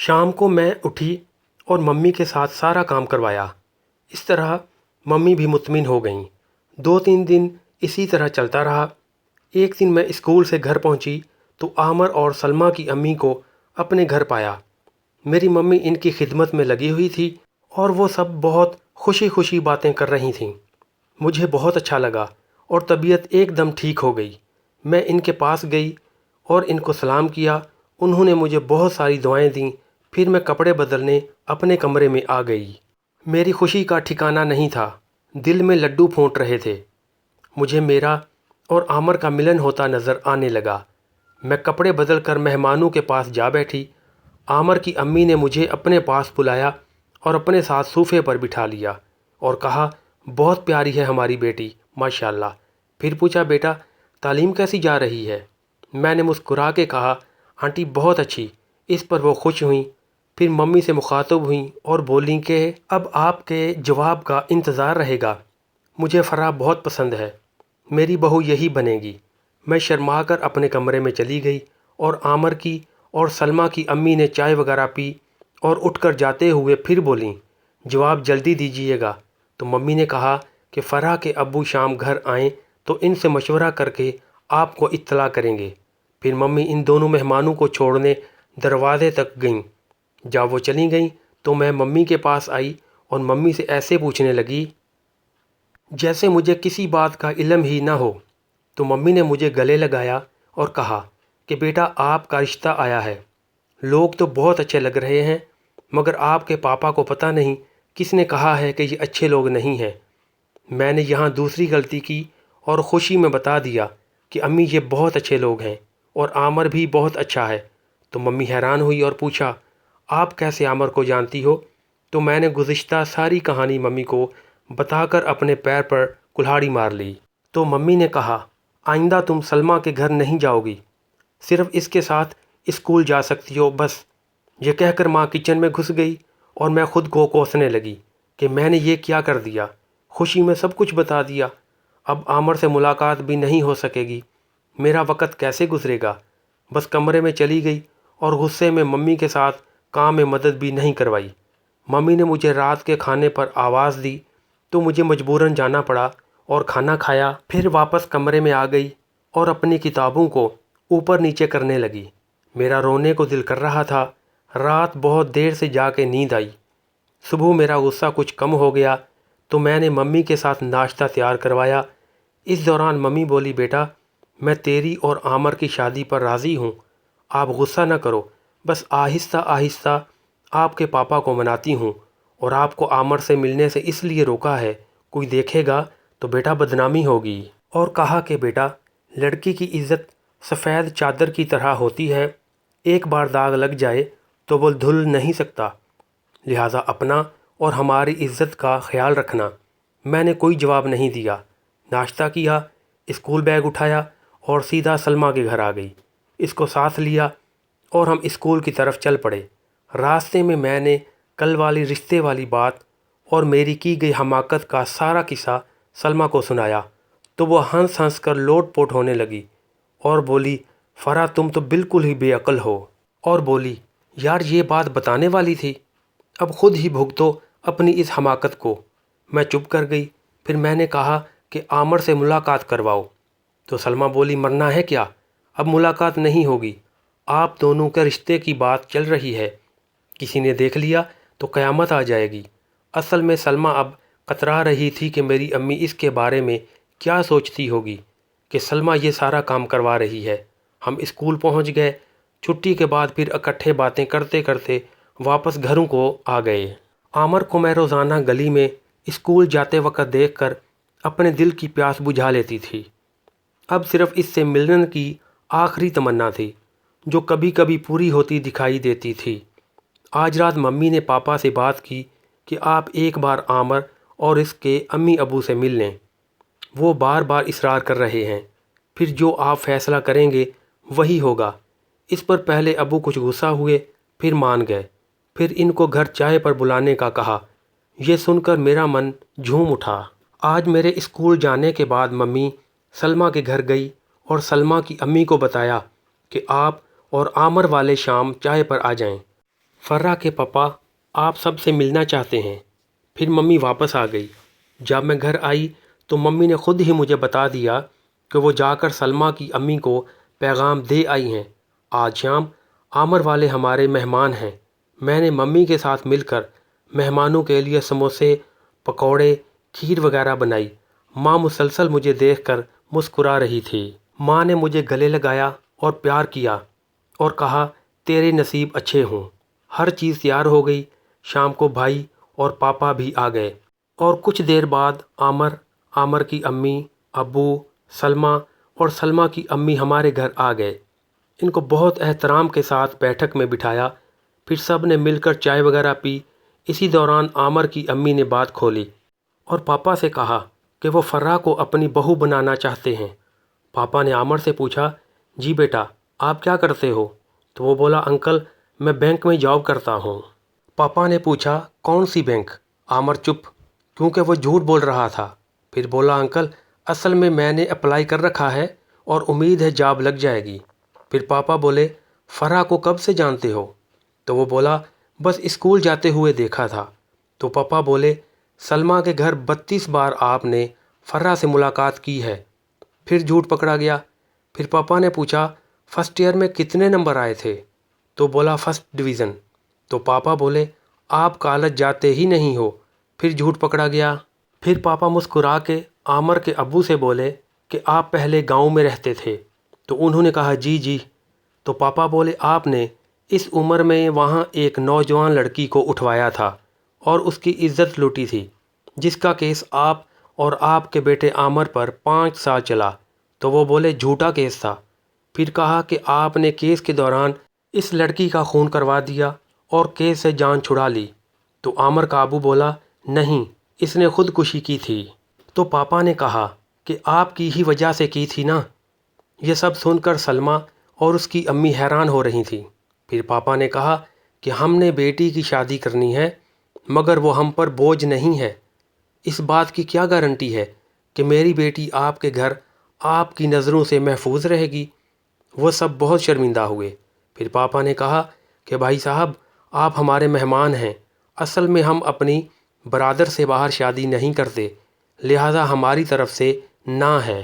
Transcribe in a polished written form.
شام کو میں اٹھی اور ممی کے ساتھ سارا کام کروایا۔ اس طرح ممی بھی مطمئن ہو گئیں۔ 2-3 دن اسی طرح چلتا رہا۔ ایک دن میں اسکول سے گھر پہنچی تو عامر اور سلمیٰ کی امی کو اپنے گھر پایا۔ میری ممی ان کی خدمت میں لگی ہوئی تھی اور وہ سب بہت خوشی خوشی باتیں کر رہی تھیں۔ مجھے بہت اچھا لگا اور طبیعت ایک دم ٹھیک ہو گئی۔ میں ان کے پاس گئی اور ان کو سلام کیا۔ انہوں نے مجھے بہت ساری دعائیں دیں۔ پھر میں کپڑے بدلنے اپنے کمرے میں آ گئی۔ میری خوشی کا ٹھکانہ نہیں تھا۔ دل میں لڈو پھوٹ رہے تھے۔ مجھے میرا اور عامر کا ملن ہوتا نظر آنے لگا۔ میں کپڑے بدل کر مہمانوں کے پاس جا بیٹھی۔ عامر کی امی نے مجھے اپنے پاس بلایا اور اپنے ساتھ صوفے پر بٹھا لیا اور کہا، بہت پیاری ہے ہماری بیٹی، ماشاءاللہ۔ پھر پوچھا، بیٹا تعلیم کیسی جا رہی ہے؟ میں نے مسکرا کے کہا، آنٹی بہت اچھی۔ اس پر وہ خوش ہوئیں۔ پھر ممی سے مخاطب ہوئیں اور بولیں کہ اب آپ کے جواب کا انتظار رہے گا۔ مجھے فرح بہت پسند ہے۔ میری بہو یہی بنے گی۔ میں شرما کر اپنے کمرے میں چلی گئی اور عامر کی اور سلمیٰ کی امی نے چائے وغیرہ پی اور اٹھ کر جاتے ہوئے پھر بولیں، جواب جلدی دیجیے گا۔ تو ممی نے کہا کہ فرح کے ابو شام گھر آئیں تو ان سے مشورہ کر کے آپ کو اطلاع کریں گے۔ پھر ممی ان دونوں مہمانوں کو چھوڑنے دروازے تک گئیں۔ جب وہ چلی گئیں تو میں ممی کے پاس آئی اور ممی سے ایسے پوچھنے لگی جیسے مجھے کسی بات کا علم ہی نہ ہو۔ تو ممی نے مجھے گلے لگایا اور کہا کہ بیٹا آپ کا رشتہ آیا ہے۔ لوگ تو بہت اچھے لگ رہے ہیں، مگر آپ کے پاپا کو پتہ نہیں کس نے کہا ہے کہ یہ اچھے لوگ نہیں ہیں۔ میں نے یہاں دوسری غلطی کی اور خوشی میں بتا دیا کہ امی یہ بہت اچھے لوگ ہیں اور عامر بھی بہت اچھا ہے۔ تو ممی حیران ہوئی اور پوچھا، آپ کیسے عامر کو جانتی ہو؟ تو میں نے گزشتہ ساری کہانی ممی کو بتا کر اپنے پیر پر کلہاڑی مار لی۔ تو ممی نے کہا، آئندہ تم سلمیٰ کے گھر نہیں جاؤ گی، صرف اس کے ساتھ اسکول جا سکتی ہو بس۔ یہ کہہ کر ماں کچن میں گھس گئی اور میں خود کو کوسنے لگی کہ میں نے یہ کیا کر دیا۔ خوشی میں سب کچھ بتا دیا۔ اب عامر سے ملاقات بھی نہیں ہو سکے گی۔ میرا وقت کیسے گزرے گا؟ بس کمرے میں چلی گئی اور غصے میں ممی کے ساتھ کام میں مدد بھی نہیں کروائی۔ ممی نے مجھے رات کے کھانے پر آواز دی تو مجھے مجبوراً جانا پڑا اور کھانا کھایا۔ پھر واپس کمرے میں آ گئی اور اپنی کتابوں کو اوپر نیچے کرنے لگی۔ میرا رونے کو دل کر رہا تھا۔ رات بہت دیر سے جا کے نیند آئی۔ صبح میرا غصہ کچھ کم ہو گیا تو میں نے ممی کے ساتھ ناشتہ تیار کروایا۔ اس دوران ممی بولی، بیٹا میں تیری اور عامر کی شادی پر راضی ہوں، آپ غصہ نہ کرو، بس آہستہ آہستہ آپ کے پاپا کو مناتی ہوں، اور آپ کو عامر سے ملنے سے اس لیے روکا ہے، کوئی دیکھے گا تو بیٹا بدنامی ہوگی۔ اور کہا کہ بیٹا لڑکی کی عزت سفید چادر کی طرح ہوتی ہے، ایک بار داغ لگ جائے تو وہ دھل نہیں سکتا، لہٰذا اپنا اور ہماری عزت کا خیال رکھنا۔ میں نے کوئی جواب نہیں دیا۔ ناشتہ کیا، اسکول بیگ اٹھایا اور سیدھا سلمیٰ کے گھر آ گئی۔ اس کو ساتھ لیا اور ہم اسکول کی طرف چل پڑے۔ راستے میں نے کل والی رشتے والی بات اور میری کی گئی حماقت کا سارا قصہ سلمیٰ کو سنایا تو وہ ہنس ہنس کر لوٹ پوٹ ہونے لگی اور بولی، فرح تم تو بالکل ہی بے عقل ہو۔ اور بولی، یار یہ بات بتانے والی تھی، اب خود ہی بھگتو اپنی اس حماقت کو۔ میں چپ کر گئی۔ پھر میں نے کہا کہ عامر سے ملاقات کرواؤ۔ تو سلمیٰ بولی، مرنا ہے کیا؟ اب ملاقات نہیں ہوگی، آپ دونوں کے رشتے کی بات چل رہی ہے، کسی نے دیکھ لیا تو قیامت آ جائے گی۔ اصل میں سلمیٰ اب کترا رہی تھی کہ میری امی اس کے بارے میں کیا سوچتی ہوگی کہ سلمیٰ یہ سارا کام کروا رہی ہے۔ ہم اسکول پہنچ گئے۔ چھٹی کے بعد پھر اکٹھے باتیں کرتے کرتے واپس گھروں کو آ گئے۔ عامر کو میں روزانہ گلی میں اسکول جاتے وقت دیکھ کر اپنے دل کی پیاس بجھا لیتی تھی۔ اب صرف اس سے ملنے کی آخری تمنا تھی جو کبھی کبھی پوری ہوتی دکھائی دیتی تھی۔ آج رات ممی نے پاپا سے بات کی کہ آپ ایک بار عامر اور اس کے امی ابو سے مل لیں، وہ بار بار اصرار کر رہے ہیں، پھر جو آپ فیصلہ کریں گے وہی ہوگا۔ اس پر پہلے ابو کچھ غصہ ہوئے، پھر مان گئے، پھر ان کو گھر چائے پر بلانے کا کہا۔ یہ سن کر میرا من جھوم اٹھا۔ آج میرے اسکول جانے کے بعد ممی سلمیٰ کے گھر گئی اور سلمیٰ کی امی کو بتایا کہ آپ اور عامر والے شام چائے پر آ جائیں۔ فرا کے پاپا آپ سب سے ملنا چاہتے ہیں۔ پھر ممی واپس آ گئی۔ جب میں گھر آئی تو ممی نے خود ہی مجھے بتا دیا کہ وہ جا کر سلمیٰ کی امی کو پیغام دے آئی ہیں، آج شام عامر والے ہمارے مہمان ہیں۔ میں نے ممی کے ساتھ مل کر مہمانوں کے لیے سموسے، پکوڑے، کھیر وغیرہ بنائی۔ ماں مسلسل مجھے دیکھ کر مسکرا رہی تھی۔ ماں نے مجھے گلے لگایا اور پیار کیا اور کہا تیرے نصیب اچھے ہوں۔ ہر چیز تیار ہو گئی۔ شام کو بھائی اور پاپا بھی آ گئے اور کچھ دیر بعد عامر کی امی، ابو، سلمیٰ اور سلمیٰ کی امی ہمارے گھر آ گئے۔ ان کو بہت احترام کے ساتھ بیٹھک میں بٹھایا، پھر سب نے مل کر چائے وغیرہ پی۔ اسی دوران عامر کی امی نے بات کھولی اور پاپا سے کہا کہ وہ فرا کو اپنی بہو بنانا چاہتے ہیں۔ پاپا نے عامر سے پوچھا، جی بیٹا آپ کیا کرتے ہو؟ تو وہ بولا، انکل میں بینک میں جاب کرتا ہوں۔ پاپا نے پوچھا، کون سی بینک؟ عامر چپ، کیونکہ وہ جھوٹ بول رہا تھا۔ پھر بولا، انکل اصل میں نے اپلائی کر رکھا ہے اور امید ہے جاب لگ جائے گی۔ پھر پاپا بولے، فرا کو کب سے جانتے ہو؟ تو وہ بولا، بس اسکول جاتے ہوئے دیکھا تھا۔ تو پاپا بولے، سلمیٰ کے گھر 32 بار آپ نے فرا سے ملاقات کی ہے، پھر جھوٹ پکڑا گیا۔ پھر پاپا نے پوچھا، فرسٹ ایئر میں کتنے نمبر آئے تھے؟ تو بولا 1st ڈویژن۔ تو پاپا بولے، آپ کالج جاتے ہی نہیں ہو، پھر جھوٹ پکڑا گیا۔ پھر پاپا مسکرا کے عامر کے ابو سے بولے کہ آپ پہلے گاؤں میں رہتے تھے؟ تو انہوں نے کہا، جی جی۔ تو پاپا بولے، آپ نے اس عمر میں وہاں ایک نوجوان لڑکی کو اٹھوایا تھا اور اس کی عزت لوٹی تھی، جس کا کیس آپ اور آپ کے بیٹے عامر پر 5 سال چلا۔ تو وہ بولے، جھوٹا کیس تھا۔ پھر کہا کہ آپ نے کیس کے دوران اس لڑکی کا خون کروا دیا اور کیس سے جان چھڑا لی۔ تو عامر کا ابو بولا، نہیں اس نے خودکشی کی تھی۔ تو پاپا نے کہا کہ آپ کی ہی وجہ سے کی تھی نا۔ یہ سب سن کر سلمیٰ اور اس کی امی حیران ہو رہی تھیں۔ پھر پاپا نے کہا کہ ہم نے بیٹی کی شادی کرنی ہے مگر وہ ہم پر بوجھ نہیں ہے۔ اس بات کی کیا گارنٹی ہے کہ میری بیٹی آپ کے گھر آپ کی نظروں سے محفوظ رہے گی؟ وہ سب بہت شرمندہ ہوئے۔ پھر پاپا نے کہا کہ بھائی صاحب آپ ہمارے مہمان ہیں، اصل میں ہم اپنی برادر سے باہر شادی نہیں کرتے، لہٰذا ہماری طرف سے نہ ہے۔